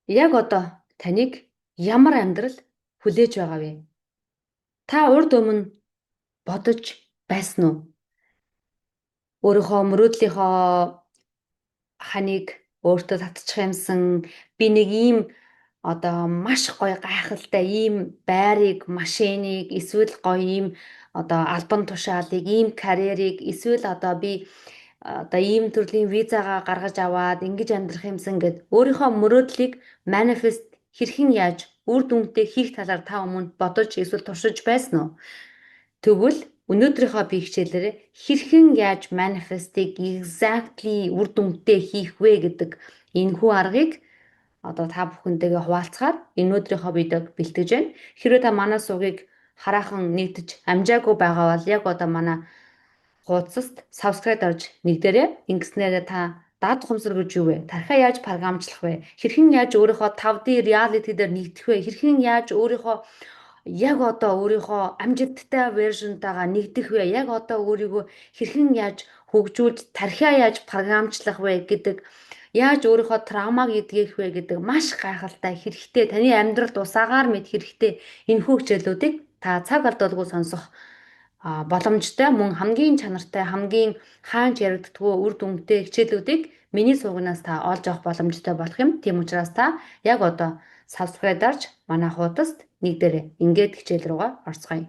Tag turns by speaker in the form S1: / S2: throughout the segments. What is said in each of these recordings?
S1: Яг одоо таныг ямар амьдрал хүлээж байгаа вэ? Та урд өмнө бодож байсан уу? Өөрийнхөө мөрөөдлийнхөө ханыг өөртөө татчих юмсан би нэг ийм одоо маш гоё гайхалтай ийм байрыг, машиныг эсвэл гоё ийм одоо албан тушаалыг, ийм карьерийг эсвэл одоо би одоо ийм төрлийн визагаа гаргаж аваад ингэж амьдрах юмсан гэд өөрийнхөө мөрөөдлийг манифест хэрхэн яаж үр дүнтэй хийх талаар та өмнө бодож эсвэл туршиж байсан уу? Тэгвэл өнөөдрийнхөө би хичээлээр хэрхэн яаж manifest-ийг exactly үр дүнтэй хийх вэ гэдэг энэхүү аргыг одоо та бүхэнтэйгээ хуваалцахаар энэ өдрийнхөө видеог бэлтгэж байна. Хэрвээ та манай сувгийг хараахан нэгтэж амжаагүй байгаа бол яг одоо манай хуудасд subscribe орж нэгдээрэй. Ингэснээр та даад ухамсар гэж юу вэ? Тархиа яаж програмчлах вэ? Хэрхэн яаж өөрийнхөө 5D reality дээр нэгдэх вэ? Хэрхэн яаж өөрийнхөө яг одоо өөрийнхөө амжилттай вершнтайгаа нэгдэх вэ? Яг одоо өөрийгөө хэрхэн яаж хөгжүүлж, тархиа яаж програмчлах вэ гэдэг, яаж өөрийнхөө травмаг эдгэх вэ гэдэг маш гайхалтай хэрэгтэй, таны амьдралд усаагаар мэд хэрэгтэй энэхүү хичээлүүдийг та цаг алдалгүй сонсох боломжтой мөн хамгийн чанартай, хамгийн хаанч яригддаггүй үр дүнтэй хичээлүүдийг миний сувгнаас та олж авах боломжтой болох юм. Тийм учраас та яг одоо subscribe дарж манай хуудасд нэгдээрэй. Ингээд хичээл рүүгээ орцгоё.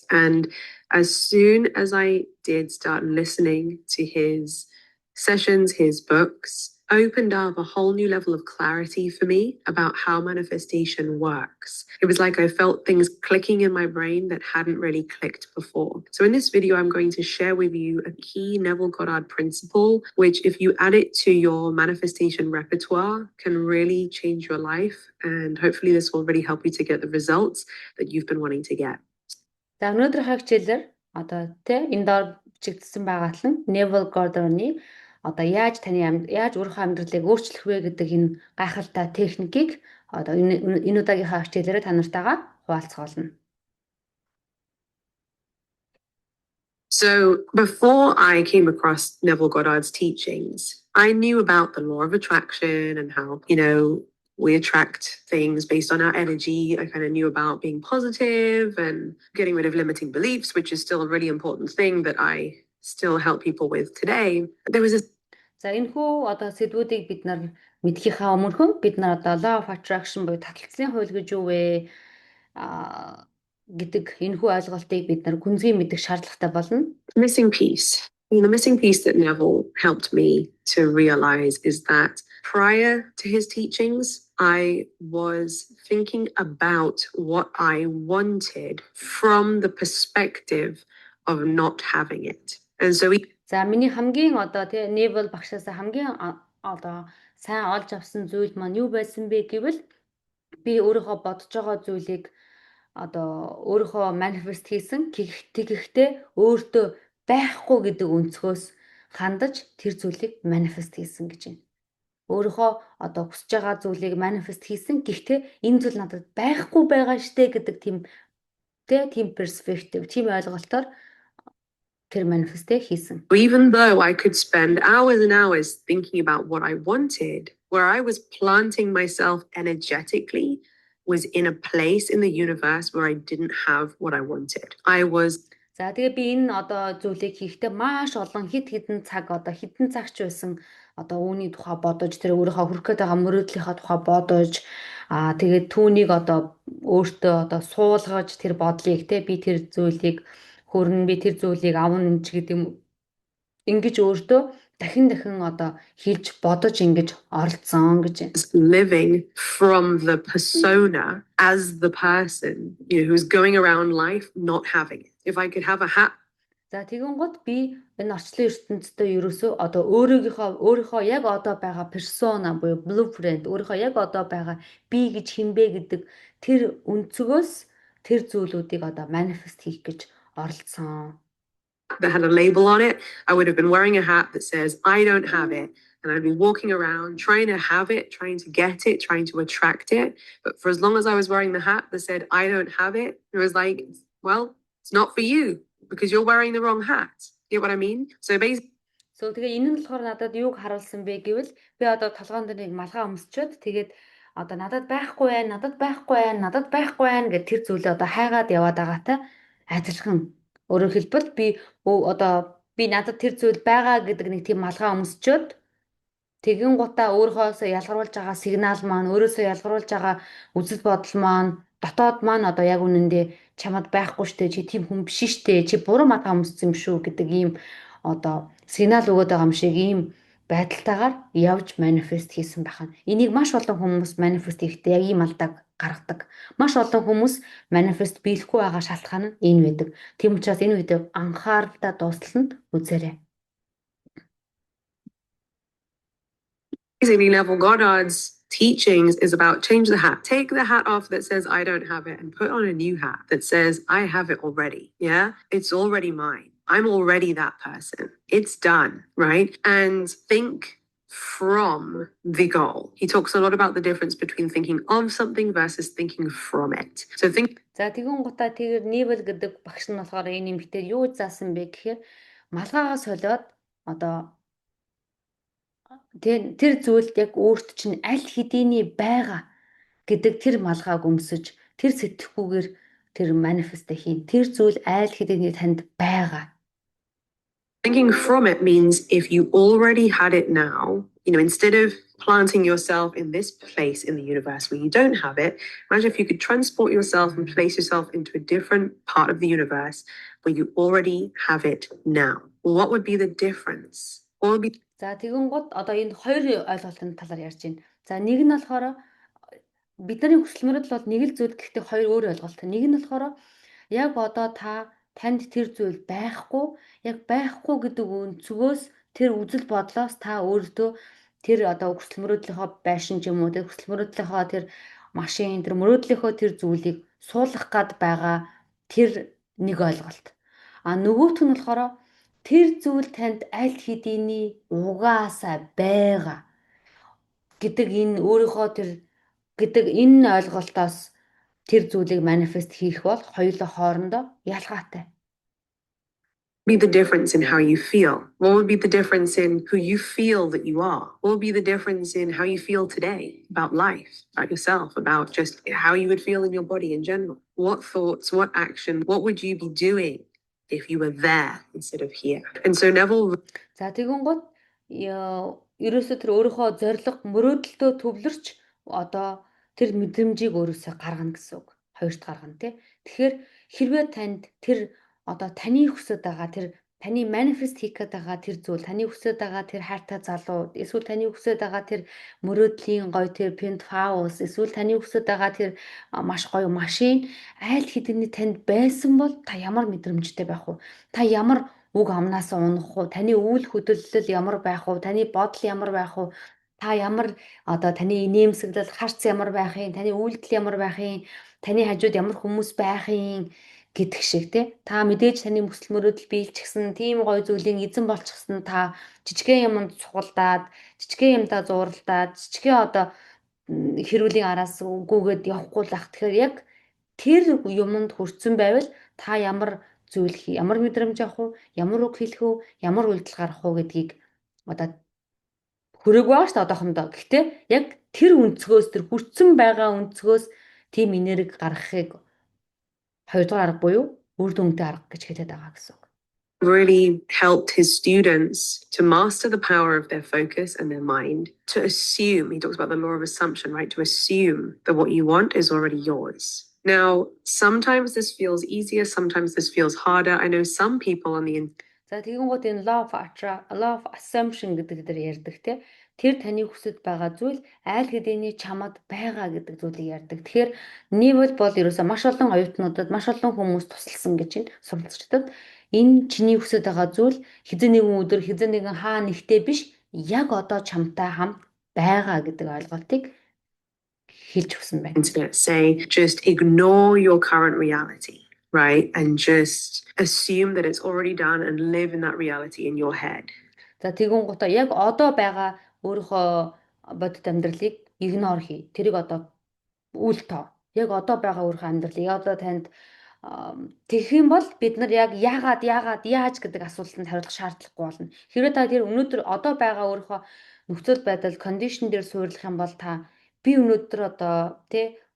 S2: And as soon as I did start listening to his sessions, his books, opened up a whole new level of clarity for me about how manifestation works. It was like I felt things clicking in my brain that hadn't really clicked before. So in this video, I'm going to share with you a key Neville Goddard principle, which if you add it to your manifestation repertoire, can really change your life. And hopefully this will really help you to get the results that you've been wanting to get.
S1: За өнөөдрийнхөө хичээлээр одоо энэ доор бичигдсэн байгаатлан Neville Goddard-ны одоо яаж өөрийнхөө амьдралыг өөрчлөх вэ гэдэг энэ гайхалтай техникийг одоо энэ удаагийнхаа хичээлээр та нартайгаа хуваалцгаална.
S2: So before I came across Neville Goddard's teachings, I knew about the law of attraction and how, we attract things based on our energy. I kind of knew about being positive and getting rid of limiting beliefs, which is still a really important thing that I still help people with today. There was this.
S1: За энэхүү одоо сэдвүүдийг бид нар мэдхийнхаа өмнөхөн бид нар одоо law of attraction буюу таталцлын хууль гэж юу вэ гэдэг энэхүү ойлголтыг бид нар гүнзгий мэдэх шаардлагатай болно.
S2: Missing piece. The missing piece that Neville helped me to realize is that prior to his teachings, I was thinking about what I wanted from the perspective of not having it. And so
S1: За миний хамгийн одоо Neville багшаас хамгийн одоо сайн олж авсан зүйл маань юу байсан бэ гэвэл би өөрийнхөө бодож байгаа зүйлийг одоо өөрийнхөө манифест хийсэн. Тэгэхдээ өөртөө байхгүй гэдэг өнцгөөс хандаж тэр зүйлийг манифест хийсэн гэж байна. Өөрийнхөө одоо хүсэж байгаа зүйлийг манифест хийсэн. Гэхдээ энэ зүйл надад байхгүй байгаа штэ гэдэг тийм перспектив, тийм ойлголтоор тэр манифестээ хийсэн.
S2: Even though I could spend hours and hours thinking about what I wanted, where I was planting myself energetically was in a place in the universe where I didn't have what I wanted.
S1: За тэгээ би энэ одоо зүйлийг хийхдээ маш олон хідэн цагч байсан одоо үүний тухай бодож тэр өөрийнхөө хүрэх гээд байгаа мөрөөдлийнхаа тухай бодож тэгээд түүнийг одоо өөртөө одоо суулгаж тэр бодлыг би тэр зүйлийг хөрнө би тэр зүйлийг авна энэ ч гэдэг юм ингэж өөртөө дахин одоо хэлж бодож ингэж оролцсон гэж
S2: living from the persona as the person who's going around life not having it. If I could have a hat.
S1: За тэгэн гот би энэ орчлон ертөнцийн ерөөсөө одоо өөрийнхөө яг одоо байгаа персона буюу blueprint өөрийнхөө яг одоо байгаа би гэж хинбэ гэдэг тэр өнцгөөс тэр зүйлүүдийг одоо manifest хийх гэж оролдсон.
S2: That had a label on it, I would have been wearing a hat that says, I don't have it. And I'd be walking around trying to have it, trying to get it, trying to attract it. But for as long as I was wearing the hat that said, I don't have it, it was like, well, it's not for you because you're wearing the wrong hat. You get what I mean? So basically,
S1: So тэгээ энэ нь болохоор надад юуг харуулсан бэ гэвэл би одоо толгоон дээр нэг малгай өмсчөөд тэгээд одоо надад байхгүй байна, надад байхгүй байна, надад байхгүй байна гэд тэр зүйлээ одоо хайгаад яваад байгаатай адилхан. Өөрөөр хэлбэл би одоо би надад тэр зүйл байгаа гэдэг нэг тийм малгай өмсчөөд тэгэн гутаа өөрийнхөөсөө ялгаруулж байгаа сигнал маань, өөрөөсөө ялгаруулж байгаа үзэл бодол маань, дотоод маань одоо яг үнэндээ чамд байхгүй штэ, чи тийм хүн биш штэ, чи буруу малгай өмссөн юм шүү гэдэг ийм одоо сигнал өгöd байгаа юм шиг ийм байдалтайгаар явж манифест хийсэн байх нь. Энийг маш олон хүмүүс манифест хийхдээ яг ийм алдааг гаргадаг. Маш олон хүмүүс манифест биелэхгүй байгаа шалтгаан нь энэ байдаг. Тийм учраас энэ видеог анхааралтай дуусталд үзээрэй.
S2: Neville Goddard's teachings is about change the hat. Take the hat off that says I don't have it and put on a new hat that says I have it already. Yeah, it's already mine. I'm already that person. It's done, right? And think from the goal. He talks a lot about the difference between thinking of something versus thinking from it. So think.
S1: За тэгүн гутаа тэр Невил гэдэг багш нь болохоор энэ эмэгтэй юу заасан бэ гэхээр малгайгаа солиод одоо тэр зүйлд яг өөрт чинь аль хэдийний байгаа гэдэг тэр малгайг өмсөж тэр сэтгэхүүгээр тэр манифест хийн. Тэр зүйл аль хэдийний танд байгаа.
S2: Thinking from it means if you already had it now, instead of planting yourself in this place in the universe where you don't have it, imagine if you could transport yourself and place yourself into a different part of the universe where you already have it now. What would be the difference? What would be.
S1: За тэгэн гут одоо энэ хоёр ойлголтын талаар ярьж байна. За нэг нь болохоор бидний хүсэл мөрөдөл бол нэг л зүйл гэхдээ хоёр өөр ойлголт. Нэг нь болохоор яг одоо танд тэр зүйл байхгүй, яг байхгүй гэдэг өнцгөөс тэр үзэл бодлоос та өөртөө тэр одоо хүсэл мөрөдлийнхөө байшин ч юм уу, тэр хүсэл мөрөдлийнхөө тэр машин, тэр мөрөдлийнхөө тэр зүйлийг суулгах гад байгаа тэр нэг ойлголт. А нөгөөх нь болохоор тэр зүйл танд аль хэдийний угаасаа байгаа гэдэг энэ өөрийнхөө тэр гэдэг энэ ойлголтоос тэр зүйлийг манифест хийх бол хоёулаа хоорондоо ялгаатай.
S2: Be the difference in how you feel? What would be the difference in who you feel that you are? What would be the difference in how you feel today about life, about yourself, about just how you would feel in your body in general? What thoughts, what action, what would you be doing if you were there instead of here? And so Neville.
S1: За тэгүн гот ерөөсөө тэр өөрийнхөө зориг мөрөөдөлтөө төвлөрч одоо тэр мэдрэмжийг өөрөөсөө гаргана гэсэн үг. Хоёрт гаргана тий. Тэгэхээр хэрвээ танд тэр одоо таны хүсэж байгаа тэр таны манифест хийх гээд байгаа тэр зүйл, таны хүсэж байгаа тэр хайртай залуу, эсвэл таны хүсэж байгаа тэр мөрөөдлийн гоё тэр пентхаус, эсвэл таны хүсэж байгаа тэр маш гоё машин аль хэдийн танд байсан бол та ямар мэдрэмжтэй байх вэ? Та ямар үг амнаас унах уу? Таны үйл хөдлөл ямар байх вэ? Таны бодол ямар байх вэ? Та ямар одоо таны инээмсэглэл харц ямар байх юм? Таны үйлдэл ямар байх юм? Таны хажууд ямар хүмүүс байх юм гэдэг шиг тий. Та мэдээж таны хүсэл мөрөөдөл биелчихсэн тийм гоё зүйлийн эзэн болчихсон та жижигхэн юмд цуглдаад, жижигхэн юмдаа зууралдаад, жижигхэн одоо хэрүүлийн араас гүгээд явахгүй л ах. Тэгэхээр яг тэр юмд хүрсэн байвал та ямар зүйл ямар мэдрэмж авах уу, ямар үг хэлэх үү, ямар үйлдэл гаргах уу гэдгийг одоо хүрээгүй байгаа шүү дээ одоохондоо. Гэхдээ яг тэр өнцгөөс тэр хүрсэн байгаа өнцгөөс тийм энерги гаргахыг хоёрдугаар арга буюу үр дүнтэй арга гэж хэлээд байгаа гэсэн үг.
S2: Really helped his students to master the power of their focus and their mind, to assume, he talks about the law of assumption, right? To assume that what you want is already yours. Now, sometimes this feels easier, sometimes this feels harder. I know some people on the.
S1: За тэгэнгүүт энэ law of assumption гэдэг дээр ярьдаг те. Тэр таны хүсэж байгаа зүйл аль хэдийний чамд байгаа гэдэг зүйлийг ярьдаг. Тэгэхээр Невил бол ерөөсөө маш олон оюутнуудад, маш олон хүмүүс тусалсан гэж байна. Суралцчдад энэ чиний хүсэж байгаа зүйл хэзээ нэгэн өдөр, хэзээ нэгэн хаа нэгтээ биш, яг одоо чамтай хамт байгаа гэдэг ойлголтыг хэлж өгсөн байна.
S2: Internet say just ignore your current reality, right? And just assume that it's already done and live in that reality in your head.
S1: За тэгүн гутаа яг одоо байгаа өөрийнхөө бодит амьдралыг игнор хий. Тэрийг одоо үл тоо. Яг одоо байгаа өөрийнхөө амьдралыг одоо танд тэгэх юм бол бид нар яг яаж гэдэг асуултанд хариулах шаардлагагүй болно. Хэрвээ та тэр өнөөдөр одоо байгаа өөрийнхөө нөхцөл байдал кондишн дээр суйрлах юм бол та би өнөөдөр одоо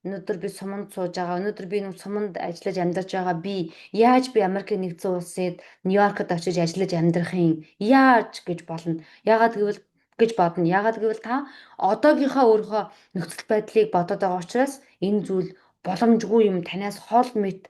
S1: өнөөдөр би суманд сууж байгаа. Өнөөдөр би нэг суманд ажиллаж амьдарч байгаа. Би яаж Америкийн нэгдсэн улсад Нью-Йоркод очиж ажиллаж амьдрах юм? Яаж гэж болно. Яагаад гэвэл гэж бодно. Яагаад гэвэл та одоогийнхаа өөрийнхөө нөхцөл байдлыг бодоод байгаа учраас энэ зүйл боломжгүй юм танаас хоол мэт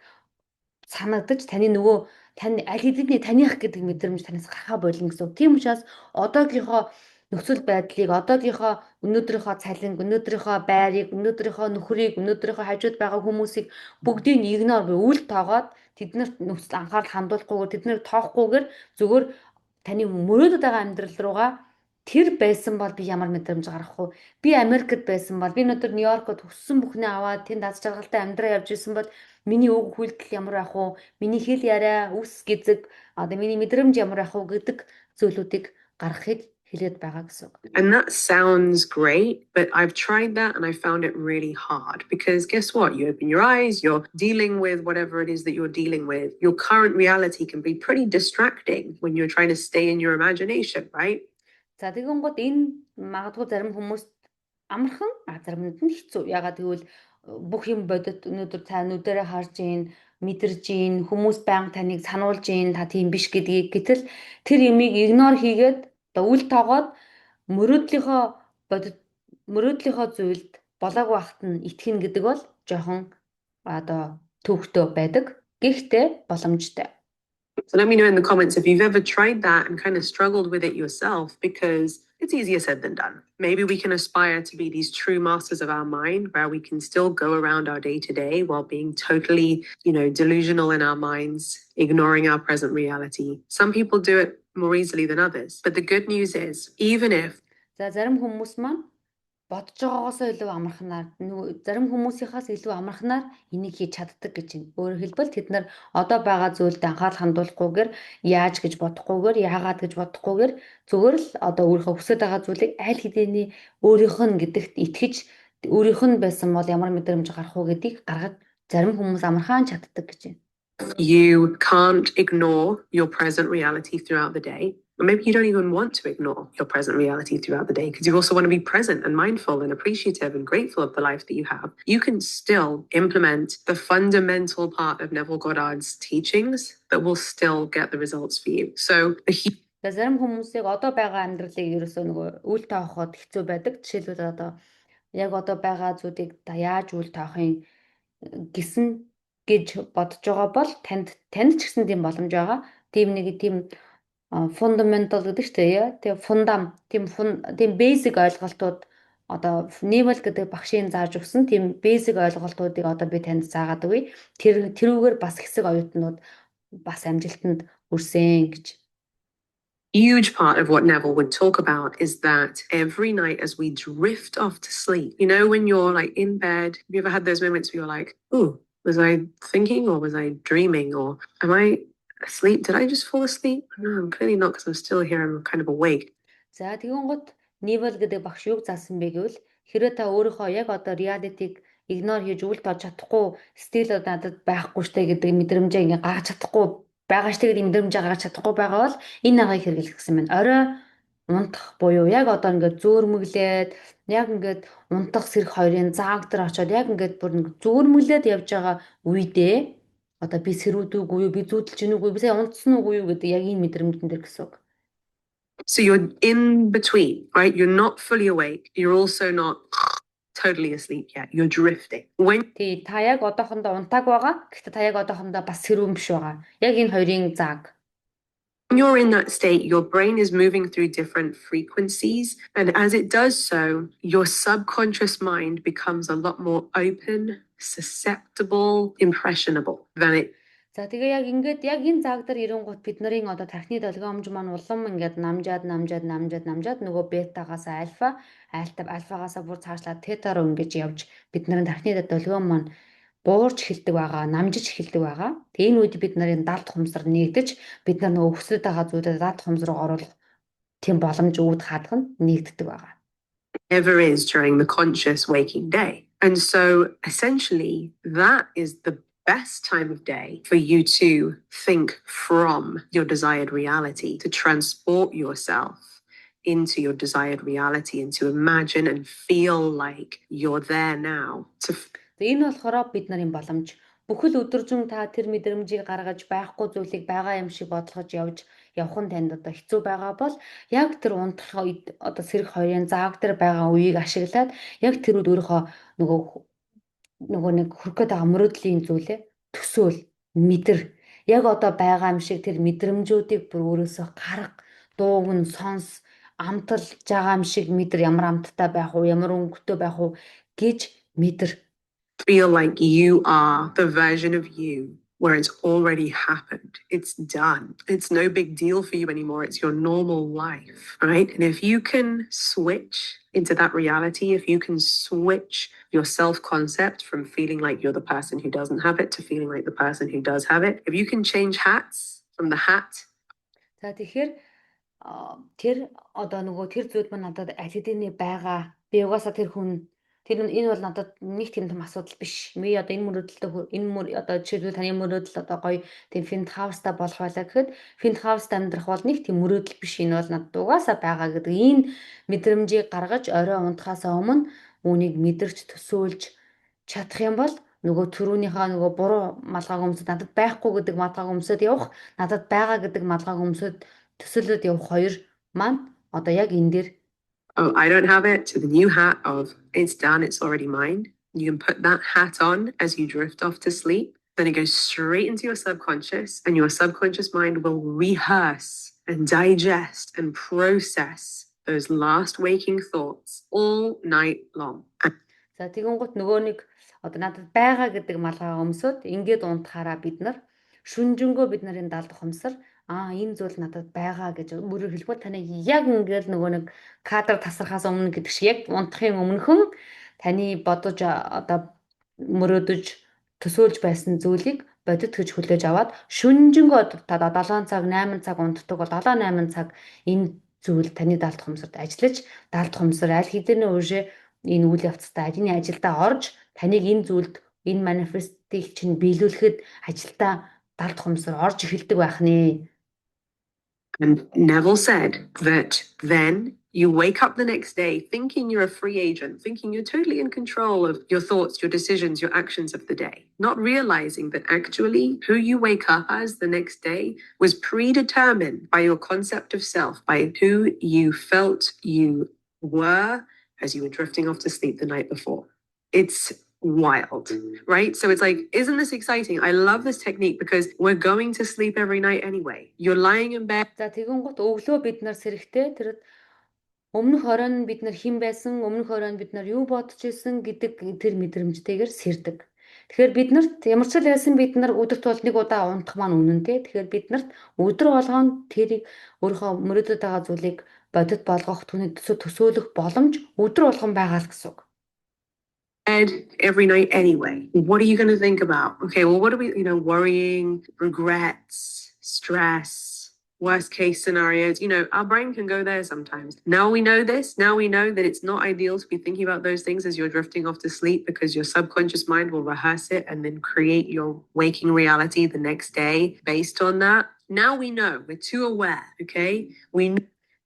S1: санагдаж таны нөгөө тань аль хэдийн таних гэдэг мэдрэмж танаас гарахаа болно гэсэн. Тийм учраас одоогийнхоо нөхцөл байдлыг, одоогийнхоо өнөөдрийнхөө цалинг, өнөөдрийнхөө байрыг, өнөөдрийнхөө нөхрийг, өнөөдрийнхөө хажууд байгаа хүмүүсийг бүгдийг игнор буюу үл тоогоод тэднэрт нөхцөл анхаарал хандуулахгүйгээр тэднийг тоохгүйгээр зөвхөн таны мөрөөдөд байгаа амьдрал руугаа тэр байсан бол би ямар мэдрэмж гарах вэ? Би Америкт байсан бол би өнөөдөр Нью-Йоркод хүссэн бүхнээ аваад тэнд аз жаргалтай амьдраа явж исэн бол миний үг хүлдэл ямар байх вэ? Миний хэл яриа, үс гизэг одоо миний мэдрэмж ямар байх вэ гэдэг зүйлүүдийг гаргахыг хэлээд байгаа гэсэн.
S2: And that sounds great, but I've tried that and I found it really hard because guess what? You open your eyes, you're dealing with whatever it is that you're dealing with. Your current reality can be pretty distracting when you're trying to stay in your imagination, right?
S1: За тэгэн гот энэ магадгүй зарим хүмүүст амархан, заримд нь хэцүү. Ягаад гэвэл бүх юм бодит өнөөдөр та нүдэрээ харж гин, мэдэрж гин, хүмүүс байнга таныг сануулж гин, та тийм биш гэдгийг гэтэл тэр юмыг игнор хийгээд одоо үл тоогоод мөрөөдлийнхөө зүйлд болоогүй ахт нь итгэн гэдэг бол жоохон одоо төвхтөө байдаг. Гэхдээ боломжтой.
S2: So let me know in the comments if you've ever tried that and kind of struggled with it yourself, because it's easier said than done. Maybe we can aspire to be these true masters of our mind where we can still go around our day to day while being totally, delusional in our minds, ignoring our present reality. Some people do it more easily than others. But the good news is, even if
S1: За зарим хүмүүс маань бодож байгаагаасаа илүү амархнаар зарим хүмүүсийнхаас илүү амархнаар энийг хийж чаддаг гэж байна. Өөрөөр хэлбэл тэд нар одоо байгаа зүйлд анхаарал хандуулахгүйгээр яаж гэж бодохгүйгээр яагаад гэж бодохгүйгээр зүгээр л одоо өөрийнхөө хүсэж байгаа зүйлийг аль хэдийн өөрийнх нь гэдэгт итгэж өөрийнх нь байсан бол ямар мэдрэмж гарах вэ гэдгийг гаргаж зарим хүмүүс амархан чаддаг гэж байна.
S2: You can't ignore your present reality throughout the day. Or maybe you don't even want to ignore your present reality throughout the day because you also want to be present and mindful and appreciative and grateful of the life that you have. You can still implement the fundamental part of Neville Goddard's teachings that will still get the results for you. So
S1: зарим хүмүүсийг одоо байгаа амьдралыг ерөөсөө нөгөө үл тооход хэцүү байдаг. Жишээлбэл одоо яг одоо байгаа зүйлийг та яаж үл тоохын гэсэн гэж бодож байгаа бол танд ч гэсэн тийм боломж байгаа. Тийм fundamental гэдэг чинь тийм фундам, тийм basic ойлголтууд одоо Neville гэдэг багшийн зааж өгсөн тийм basic ойлголтуудыг одоо би танд заагаад өгье. Тэрүүгээр бас хэсэг оюутнууд бас амжилтанд хүрсэн гэж.
S2: Huge part of what Neville would talk about is that every night as we drift off to sleep, when you're like in bed, have you ever had those moments where you're like, "Ooh, was I thinking or was I dreaming or am I asleep? Did I just fall asleep? No, I'm clearly not because I'm still here. I'm kind of awake."
S1: За тэгэн гот Neville гэдэг багш юг заасан бэ гэвэл хэрвээ та өөрийнхөө яг одоо реалитиг игнор хийж үл тоож чадахгүй, стил надад байхгүй штэ гэдэг мэдрэмжээ ингээ гаргаж чадахгүй байгаа штэ гэдэг мэдрэмжээ гаргаж чадахгүй байгаа бол энэ аргыг хэрэглэх гэсэн байна. Орой унтах буюу яг одоо ингээ зөөрмөглээд яг ингээд унтах сэрх хоёрын зааг дээр очиод яг ингээд бүр нэг зөөрмөглээд явж байгаа үедээ одоо би сэрүүдүүгүй юу, би зүүдэлж гинүүгүй, би сая унтсан уугүй юу гэдэг яг энэ мэдрэмжэн дээр гэсэн үг.
S2: So you're in between, right? You're not fully awake. You're also not totally asleep yet. You're drifting.
S1: Та яг одоохондоо унтааг байгаа. Гэхдээ та яг одоохондоо бас сэрүүн биш байгаа. Яг энэ хоёрын зааг.
S2: When you're in that state, your brain is moving through different frequencies. And as it does so, your subconscious mind becomes a lot more open, susceptible, impressionable than it.
S1: За тэгээ яг ингээд яг энэ зааг дээр ирэнгуут бид нарын одоо тархины долгиомж маань улам ингээд намжаад нөгөө бетагаас альфагаас бүр цаашлаад тета руу ингэж явж бид нарын тархины долгиом маань буурч эхэлдэг байгаа, намжиж эхэлдэг байгаа. Тэгээ энэ үед бид нарын далд хумсар нэгдэж бид нар нөгөө өсөж байгаа зүйлээ далд хумс руу оруулах тийм боломж үүд хадгана нэгддэг байгаа.
S2: Ever is during the conscious waking day. And so essentially, that is the best time of day for you to think from your desired reality, to transport yourself into your desired reality, and to imagine and feel like you're there now.
S1: Энэ болохоор бид нарын боломж. Бүхэл өдөржин та тэр мэдрэмжийг гаргаж байхгүй зүйлийг байгаа юм шиг бодлогож явах нь танд одоо хэцүү байгаа бол яг тэр унтах үед одоо сэрэг хоёрын зааг дээр байгаа үеийг ашиглаад яг тэр үед өөрийнхөө нөгөө нэг хүрх гээд байгаа мөрөөдлийн зүйлээ төсөөл мэдэр яг одоо байгаа юм шиг тэр мэдрэмжүүдийг бүр өөрөөсөө гарга дууг нь сонс амталж байгаа юм шиг мэдэр ямар амттай байх уу ямар өнгөтэй байх уу гэж мэдэр.
S2: Feel like you are the version of you where it's already happened. It's done. It's no big deal for you anymore. It's your normal life, right? And if you can switch into that reality, if you can switch your self-concept from feeling like you're the person who doesn't have it to feeling like the person who does have it, if you can change hats from the hat.
S1: За тэгэхээр тэр одоо нөгөө тэр зүйл маань надад аль хэдийн байгаа. Би угаасаа тэр хүн энэ бол надад нэг тийм том асуудал биш. Би одоо энэ мөрөөдөлтөд одоо жишээлбэл таны мөрөөдөл одоо гоё тийм Penthouse-та болох байлаа гэхэд Penthouse-та амьдрах бол нэг тийм мөрөөдөл биш. Энэ бол надад угаасаа байгаа гэдэг. Энэ мэдрэмжийг гаргаж орой унтахаасаа өмнө үүнийг мэдэрч төсөөлж чадах юм бол нөгөө түрүүнийхээ нөгөө буруу малгайг өмсөд надад байхгүй гэдэг малгайг өмсөд явах, надад байгаа гэдэг малгайг өмсөд төсөөлөд явах хоёр маань одоо яг энэ дээр
S2: Oh, I don't have it, to the new hat of it's done, it's already mine. You can put that hat on as you drift off to sleep. Then it goes straight into your subconscious, and your subconscious mind will rehearse and digest and process those last waking thoughts all night long.
S1: За тэгэнгუთ нөгөө нэг одоо надад байгаа гэдэг малгайгаа өмсөд ингээд унтахаараа бид нар шүнжэнгөө бид нарын далдах хумсар энэ зүйл надад байгаа гэж мөрөөр хэлбэл таны яг ингээд нөгөө нэг кадр тасрахаас өмнө гэдэг шиг яг унтахын өмнөхөн таны бодож одоо мөрөөдөж төсөөлж байсан зүйлийг бодит гэж хүлээж аваад шүнжэнгөө та 7 цаг 8 цаг унтдаг бол 7-8 цаг энэ зүйл таны далдах хумсарт ажиллаж далдах хумсар аль хэдийн уушээ энэ үйл явцтай энэ ажилдаа орж таныг энэ зүйлд энэ манифестыг чинь биелүүлэхэд ажилдаа далд хумсар орж эхэлдэг байх нэ.
S2: And Neville said that then you wake up the next day thinking you're a free agent, thinking you're totally in control of your thoughts, your decisions, your actions of the day, not realizing that actually who you wake up as the next day was predetermined by your concept of self, by who you felt you were as you were drifting off to sleep the night before. It's wild, right? So it's like, isn't this exciting? I love this technique because we're going to sleep every night anyway. You're lying in bed.
S1: За тэгэнгუთ өглөө бид нар сэрэхтэй тэр өмнөх оройн бид нар хэн байсан, өмнөх оройн бид нар юу бодож исэн гэдэг тэр мэдрэмжтэйгээр сэрдэг. Тэгэхээр биднэрт ямар ч байсан бид нар өдөрт бол нэг удаа унтах маань үнэнтэй. Тэгэхээр биднэрт өдөр болгоон тэрийг өөрийнхөө мөрөөдөд байгаа зүйлийг бодит болгох, түүний төсөөлөх боломж өдөр болгон байгаа л гэсэн үг.
S2: Every night anyway. What are you going to think about? Okay, well, what are we, worrying, regrets, stress, worst case scenarios? Our brain can go there sometimes. Now we know this. Now we know that it's not ideal to be thinking about those things as you're drifting off to sleep because your subconscious mind will rehearse it and then create your waking reality the next day based on that. Now we know. We're too aware, okay?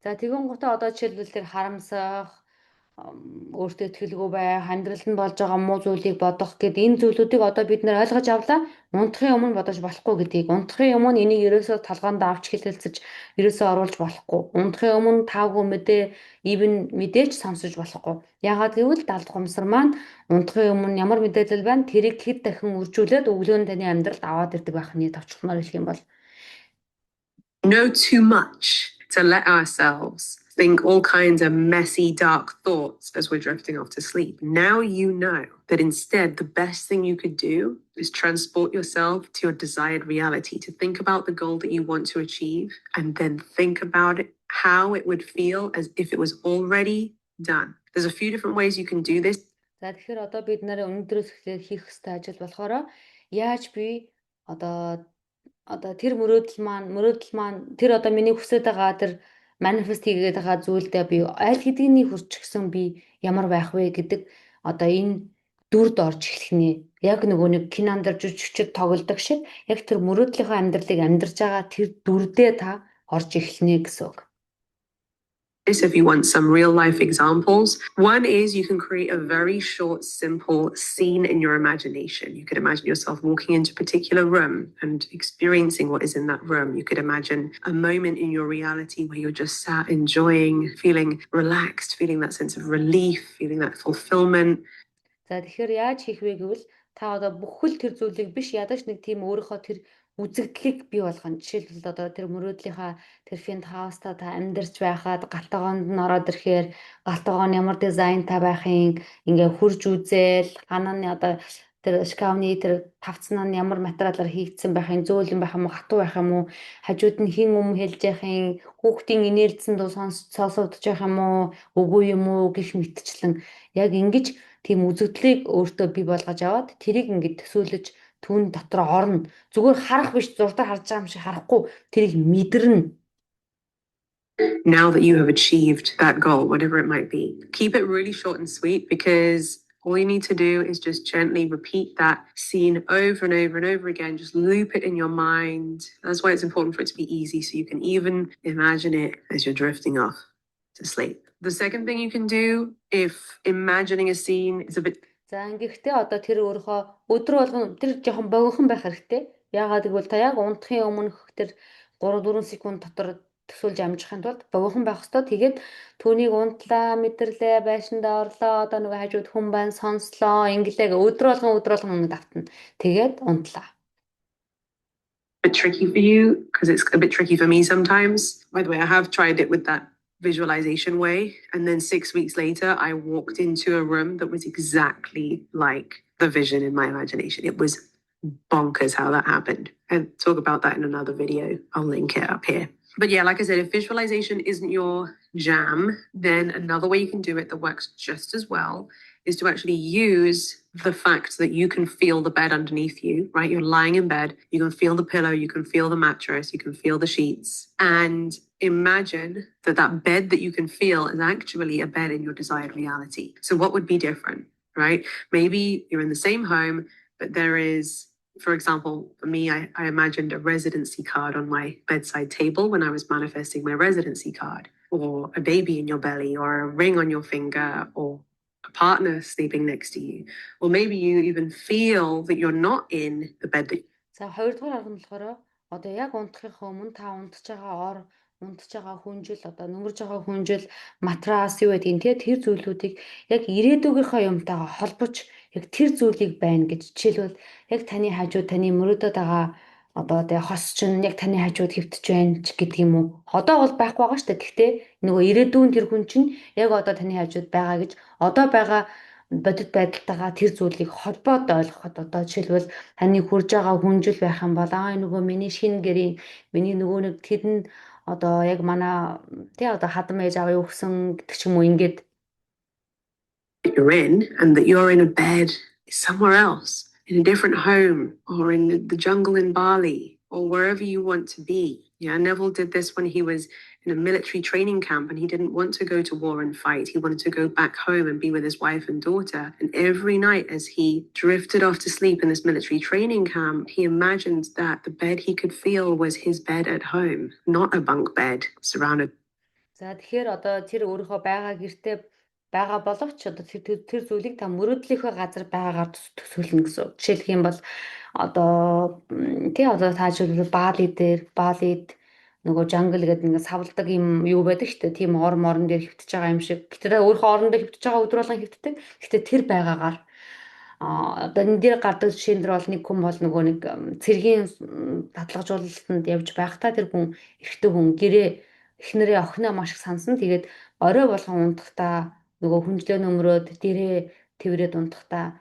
S1: За тэгэнгუთ одоо жишээлбэл тэр харамсах өөртөө итгэлгүй бай, амьдралд нь болж байгаа муу зүйлийг бодох гэд энэ зүйлүүдийг одоо бид нэр ойлгож авлаа. Унтахын өмнө бодож болохгүй гэдгийг, унтахын өмнө энийг ерөөсөө толгоонд авч хэлэлцэж ерөөсөө оруулж болохгүй. Унтахын өмнө таагүй мэдээж сонсож болохгүй. Яагаад гэвэл далд хумсар маань унтахын өмнө ямар мэдээлэл байна, тэрийг хэд дахин үржүүлээд өглөө нь таны амьдралд аваад ирдэг байх нь товчхоноор хэлэх юм бол
S2: know too much to let ourselves think all kinds of messy, dark thoughts as we're drifting off to sleep. Now you know that instead, the best thing you could do is transport yourself to your desired reality, to think about the goal that you want to achieve, and then think about it, how it would feel as if it was already done. There's a few different ways you can do this.
S1: За тэгэхээр одоо бид нараа өнөөдрөөс эхлээд хийх ёстой ажил болохоор яаж би одоо тэр мөрөөдөл маань тэр одоо миний хүсэж байгаа тэр манифест хийгээд байгаа зүйлдээ би аль хэдийн хүрчихсэн би ямар байх вэ гэдэг одоо энэ дүрд орж эхлэх нэ. Яг нөгөө нэг кинонд жүжигчд тоглодог шиг яг тэр мөрөөдлийнхөө амьдралыг амьдарч байгаа тэр дүрдээ та орж эхлэнэ гэсэн үг.
S2: If you want some real life examples, one is you can create a very short, simple scene in your imagination. You could imagine yourself walking into a particular room and experiencing what is in that room. You could imagine a moment in your reality where you're just sat enjoying, feeling relaxed, feeling that sense of relief, feeling that fulfillment.
S1: За тэгэхээр яаж хийх вэ гэвэл та одоо бүхэл тэр зүйлийг биш ядаж нэг тийм өөрийнхөө тэр үзэгдлийг бий болгоно. Жишээлбэл одоо тэр мөрөөдлийнхаа тэр фент хауста та амьдарч байхад галтгоонд нь ороод ирэхээр галтгоон ямар дизайнтай байхын ингээ хурж үзэл ханаа нь одоо тэр шкафны тэр тавцнаа нь ямар материалаар хийгдсэн байхын зөөлөн байх юм уу хатуу байх юм уу хажууд нь хин хэлж яхахын хүүхдийн инээлдсэн дуу сонсогдож байх юм уу үгүй юм уу гэх мэтчлэн яг ингэж тийм үзэгдлийг өөртөө бий болгож аваад тэрийг ингээд төсөөлөж түүн дотор орно. Зүгээр харах биш зурдаар харж байгаа юм шиг харахгүй тэрийг мэдэрнэ.
S2: Now that you have achieved that goal, whatever it might be, keep it really short and sweet because all you need to do is just gently repeat that scene over and over and over again. Just loop it in your mind. That's why it's important for it to be easy so you can even imagine it as you're drifting off to sleep. The second thing you can do if imagining a scene is a bit...
S1: За ингэхдээ одоо тэр өөрийнхөө өдөр болгон тэр жоохон богинохон байх хэрэгтэй. Яагаад гэвэл та яг унтахын өмнөх тэр 3-4 секунд дотор төсөөлж амжихын тулд богинохон байх хэрэгтэй. Тэгээд түүнийг унтлаа, мэдэрлээ, байшиндаа орлоо, одоо нөгөө хажууд хүн байна, сонслоо, инглээ өдөр болгон өмнө давтана. Тэгээд унтлаа.
S2: Bit tricky for you because it's a bit tricky for me sometimes. By the way, I have tried it with that visualization way. And then 6 weeks later, I walked into a room that was exactly like the vision in my imagination. It was bonkers how that happened. And talk about that in another video. I'll link it up here. But yeah, like I said, if visualization isn't your jam, then another way you can do it that works just as well is to actually use the fact that you can feel the bed underneath you, right? You're lying in bed, you can feel the pillow, you can feel the mattress, you can feel the sheets, and imagine that that bed that you can feel is actually a bed in your desired reality. So what would be different, right? Maybe you're in the same home, but there is, for example, for me, I imagined a residency card on my bedside table when I was manifesting my residency card, or a baby in your belly, or a ring on your finger, or a partner sleeping next to you. Or maybe you even feel that you're not in the bed that...
S1: За хоёрдугаар арга нь болохоор одоо яг унтахын өмнө та унтж байгаа хүнжил одоо нөмөрж байгаа хүнжил матрас юу гэдгийг тий тэр зүйлүүдийг яг ирээдүгийнхаа юмтайгаа холбож яг тэр зүйлийг байна гэж жишээлбэл яг таны хажууд таны мөрөөдөд байгаа одоо тий хос чинь яг таны хажууд хэвтэж байна ч гэдэг юм уу. Одоо бол байхгүй байгаа шүү дээ. Гэхдээ нөгөө ирээдүйн тэр хүн чинь яг одоо таны хажууд байгаа гэж одоо байгаа бодит байдалтайгаа тэр зүйлийг холбоод ойлгоход одоо жишээлбэл таны хурж байгаа хүнжил байх юм бол нөгөө миний шинэ гэрийн миний нөгөө нэг тэдэн одоо яг манай тий одоо хадам ээж аваа юу гэсэн гэдэг ч юм уу ингээд
S2: you're in and that you're in a bed somewhere else in a different home or in the jungle in Bali or wherever you want to be. Yeah, Neville did this when he was in a military training camp and he didn't want to go to war and fight. He wanted to go back home and be with his wife and daughter. And every night as he drifted off to sleep in this military training camp, he imagined that the bed he could feel was his bed at home, not a bunk bed surrounded.
S1: За тэгэхээр одоо тэр өөрийнхөө байгаа гэртээ байгаа боловч одоо тэр зүйлийг та мөрөөдлийнхөө газар байгаагаар төсөөлнө гэсэн. Жишээлх юм бол одоо тий одоо таажуулбал Балид нөгөө жангл гэдэг ингээд савладаг юм юу байдаг штэ тийм морон дээр хөвтөж байгаа юм шиг. Гэтэ та өөрийнхөө орондоо хөвтөж байгаа өдөр болгон хөвтдөг. Гэтэ тэр байгаагаар одоо энэ дээр гардаг жишээн дээр бол нэг хүн бол нөгөө нэг цэргийн татлагжуулалтанд явж байхдаа тэр хүн эрэгтэй хүн гэрээ эхнэрээ охиноо маш их сансан. Тэгээд орой болгон унтахдаа нөгөө хүнжлөө нөмрөөд дээрээ тэрвэрэд унтахдаа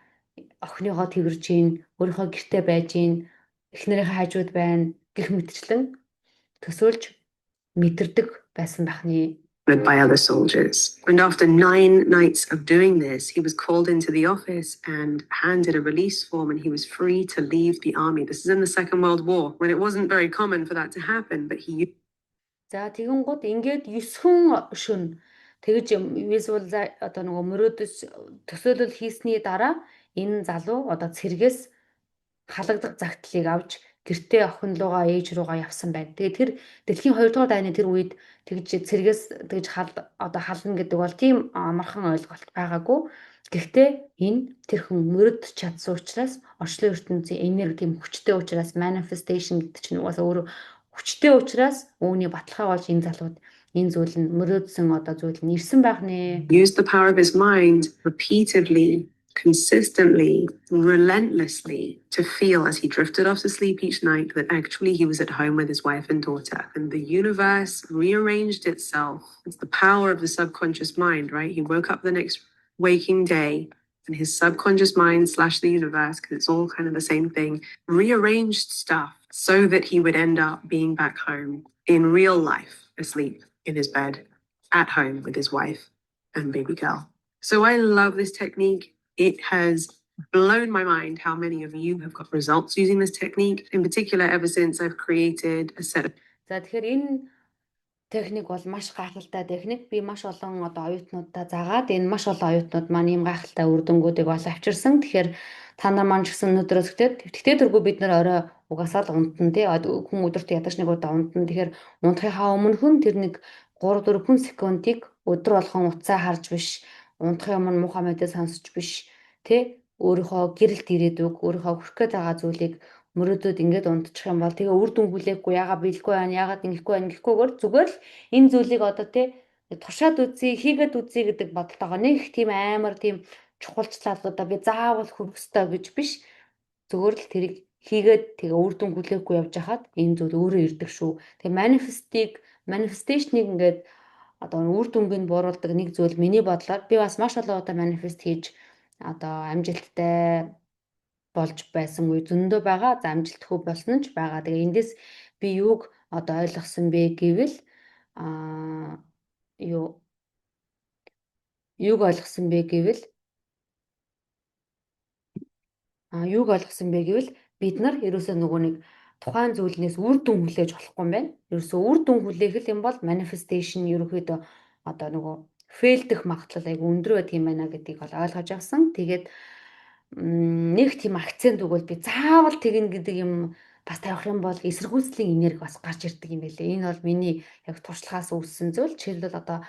S1: охиныгоо тэрвэрж гин, өөрийнхөө гэртээ байж гин, эхнэрийнхээ хажууд байна гэх мэтчлэн төсөөлж мэдэрдэг байсан бахны.
S2: By other soldiers. And after 9 nights of doing this, he was called into the office and handed a release form, and he was free to leave the army. This is in the Second World War, when it wasn't very common for that to happen, but he
S1: За тэгэнгუთ ингээд 9 хүн шөнө тэгж визуал одоо нөгөө мөрөөдөж төсөөлөл хийсний дараа энэ залуу одоо цэргээс халагдах загтлыг авч гэртээ охин руугаа ээж руугаа явсан байна. Тэгээд тэр дэлхийн 2 дугаар дайны тэр үед тэгж цэргээс тэгж одоо хална гэдэг бол тийм амархан ойлголт байгаагүй. Гэхдээ энэ тэр хүн мөрөдч чадсан учраас орчлон ертөнцийн энерги тийм хүчтэй учраас manifestation гэдэг чинь угаасаа өөрөө хүчтэй учраас үүний баталгаа болж энэ залууд энэ зүйл нь мөрөөдсөн одоо зүйл нь ирсэн байх нэ.
S2: used the power of his mind repeatedly, consistently, relentlessly to feel as he drifted off to sleep each night that actually he was at home with his wife and daughter. And the universe rearranged itself. It's the power of the subconscious mind, right? He woke up the next waking day and his subconscious mind / the universe, because it's all kind of the same thing, rearranged stuff so that he would end up being back home in real life, asleep in his bed, at home with his wife and baby girl. So I love this technique. It has blown my mind how many of you have got results using this technique. In particular, ever since I've created a set of.
S1: За тэгэхээр энэ техник бол маш гайхалтай техник. Би маш олон одоо оюутнуудаа заагаад энэ маш олон оюутнууд маань ийм гайхалтай үр дүнгуудыг бол авчирсан. Тэгэхээр та нар маань ч гэсэн өнөөдрөөс тэгтээ тэргүй бид нар орой угаасаа л унтна тий. Хүн өдөрт ядаж нэг удаа унтна. Тэгэхээр унтахынхаа өмнөхөн тэр нэг 3-4 секундыг өдөр болгон утсаа харж биш, унтахын өмнө муухай мэдээ сонсож биш тий. Өөрийнхөө гэрэлт ирээдүг, өөрийнхөө хүрх гээд байгаа зүйлийг мөрөөдөд ингээд унтчих юм бол тэгээ үр дүн хүлээхгүй яагаад биелгүй байна, яагаад ингэхгүй байна гэхгүйгээр зүгээр л энэ зүйлийг одоо тий туршаад үзье, хийгээд үзье гэдэг бодолтойгоо нэг тийм амар тийм чухалчлалуудаа би заавал хүрэх ёстой гэж биш. Зүгээр л тэрийг хийгээд тэгээ үр дүн хүлээхгүй явж хахад энэ зүйл өөрөө ирдэг шүү. Тэгээ манифестейшнийг ингээд одоо үр дүнгийн бууруулдаг нэг зүйл миний бодлоор би бас маш олон удаа манифест хийж одоо амжилттай болж байсан үе зөндөө байгаа. За амжилтгүй болсон ч байгаа. Тэгээ эндээс би юуг одоо ойлгосон бэ гэвэл юуг ойлгосон бэ гэвэл бид нар ерөөсөө нөгөө нэг тухайн зүйлнээс үр дүн хүлээж болохгүй юм байна. Ерөөсөө үр дүн хүлээх юм бол manifestation ерөөхдөө одоо нөгөө фейлдэх магадлал айгүй өндөр байдаг юм байна гэдгийг бол ойлгож авсан. Тэгээд нэг тийм акцент өгвөл би заавал тэгнэ гэдэг юм бас тавих юм бол эсэргүүцлийн энерги бас гарч ирдэг юм байлээ. Энэ бол миний яг туршлагаас үүссэн зүйл. Жишээлбэл одоо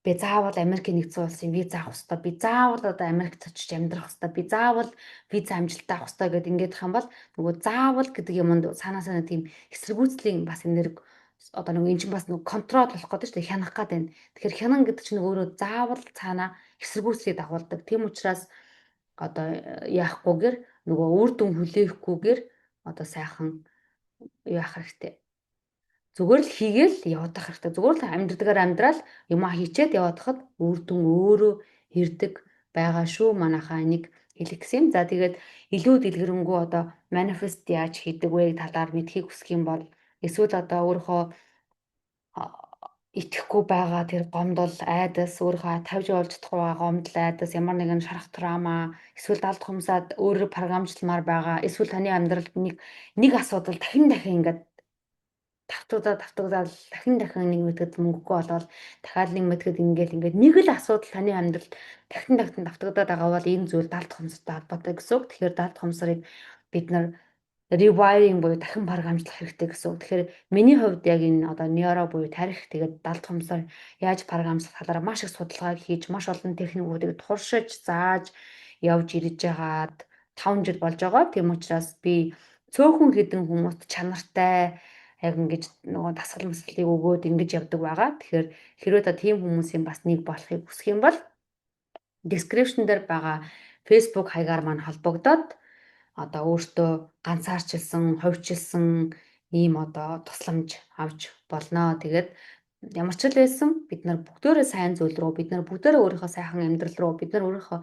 S1: би заавал Америкийн нэгдсэн улсын виз авах хэрэгтэй. Би заавал одоо Америкт очиж амьдрах хэрэгтэй. Би заавал виз амжилттай авах хэрэгтэй гэдээ ингээд их юм бол нөгөө заавал гэдэг юмд санаасаа нэг тийм эсэргүүцлийн бас энерги одоо нөгөө эн чинь бас нөгөө контрол болох гэдэг чинь хянах гээд байна. Тэгэхээр хянан гэдэг чинь өөрөө заавал цаана эсэргүүцлийг дагуулдаг. Тийм учраас одоо яахгүйгээр нөгөө үр дүн хүлээхгүйгээр одоо сайхан яах хэрэгтэй. Зүгээр л хийгээл явах хэрэгтэй. Зүгээр л амьдрдгаар амьдрал юм хийчээд явахад үр дүн өөрөө ирдэг байгаа шүү. Манайхаа энийг хэлэх гэсэн. За тэгээд илүү дэлгэрэнгүй одоо манифест яаж хийдэг вэ талаар мэдхийг хүсэх юм бол эсвэл одоо өөрийнхөө итгэхгүй байгаа тэр гомдол, айдас, өөрийнхөө тавьж болж чадахгүй байгаа гомдол, айдас, ямар нэгэн шарах трама, эсвэл далд хумсаад өөрөөр програмжламаар байгаа, эсвэл таны амьдралд нэг асуудал дахин ингээд давтагдаад дахин нэг мэтгэд мөнгөгүй болоод дахиад нэг мэтгэд ингээд нэг л асуудал таны амьдралд дахин давтагдаад байгаа бол энэ зүйл далд хумстай холбоотой гэсэн үг. Тэгэхээр далд хумсарыг бид нар rewiring буюу дахин програмжлах хэрэгтэй гэсэн үг. Тэгэхээр миний хувьд яг энэ одоо нейро буюу тарих тэгээд далд хумсаар яаж програмжлах талаар маш их судалгаа хийж маш олон техникүүдийг туршиж зааж явж ирж байгаад 5 жил болж байгаа. Тийм учраас би цөөхөн хэдэн хүмүүст чанартай яг ингэж нөгөө дасгал мэслийг өгөөд ингэж явдаг байгаа. Тэгэхээр хэрвээ та тийм хүмүүсийн бас нэг болохыг хүсэх юм бол description дээр байгаа Facebook хаягаар маань холбогдоод одоо өөртөө ганцаарчилсан, хувьчилсан ийм одоо тусламж авч болно. Тэгээд Ямар ч л байсан бид нар бүгдөө сайн зүйл рүү, бид нар бүгдөө өөрийнхөө сайхан амьдрал руу, бид нар өөрийнхөө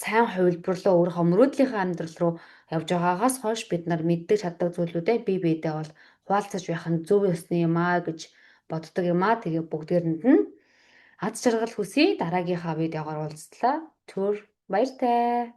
S1: сайн хувилбар руу, өөрийнхөө мөрөөдлийнхөө амьдрал руу явж байгаагаас хойш бид нар мэддэг чаддаг зүйлүүдээ бие биедээ бол хуваалцаж байх нь зөв ёсны юм аа гэж боддог юм аа. Тэгээ бүгдээрэнд нь аз жаргал хүсье. Дараагийнхаа видеогоор уулзлаа. Түр баяртай.